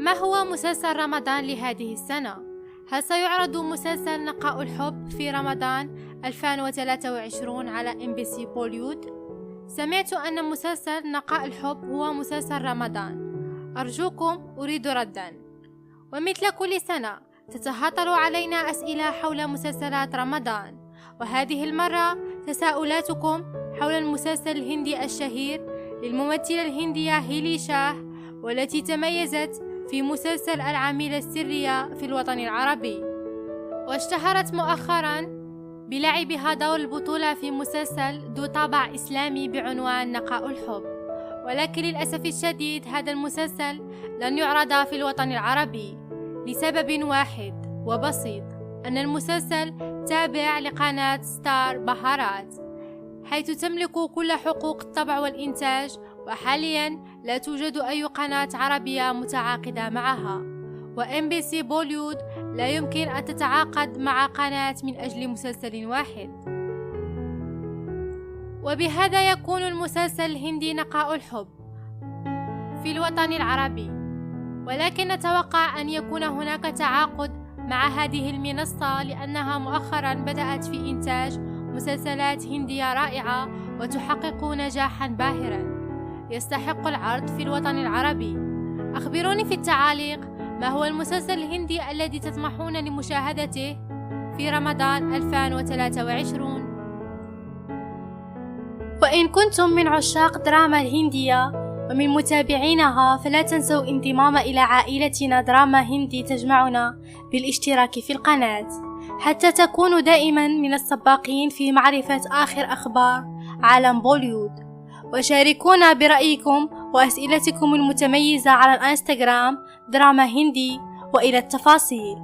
ما هو مسلسل رمضان لهذه السنة؟ هل سيعرض مسلسل نقاء الحب في رمضان 2023 على MBC بوليود؟ سمعت أن مسلسل نقاء الحب هو مسلسل رمضان. أرجوكم أريد ردا. ومثل كل سنة تتهاطل علينا أسئلة حول مسلسلات رمضان، وهذه المرة تساؤلاتكم حول المسلسل الهندي الشهير للممثلة الهندية هيلي شاه، والتي تميزت في مسلسل العميلة السرية في الوطن العربي، واشتهرت مؤخرا بلعبها دور البطولة في مسلسل ذو طابع إسلامي بعنوان نقاء الحب. ولكن للأسف الشديد هذا المسلسل لن يعرض في الوطن العربي لسبب واحد وبسيط، أن المسلسل تابع لقناة ستار بهارات، حيث تملك كل حقوق الطبع والإنتاج، وحاليا لا توجد أي قناة عربية متعاقدة معها، وMBC بوليود لا يمكن أن تتعاقد مع قناة من أجل مسلسل واحد. وبهذا يكون المسلسل الهندي نقاء الحب في الوطن العربي، ولكن نتوقع أن يكون هناك تعاقد مع هذه المنصة، لأنها مؤخرا بدأت في إنتاج مسلسلات هندية رائعة وتحقق نجاحا باهرا يستحق العرض في الوطن العربي. أخبروني في التعاليق ما هو المسلسل الهندي الذي تطمحون لمشاهدته في رمضان 2023. وإن كنتم من عشاق دراما الهندية ومن متابعينها، فلا تنسوا انضمام إلى عائلتنا دراما هندي تجمعنا بالاشتراك في القناة، حتى تكونوا دائما من السباقين في معرفة آخر أخبار عالم بوليوود. وشاركونا برأيكم وأسئلتكم المتميزة على الانستغرام دراما هندي. وإلى التفاصيل.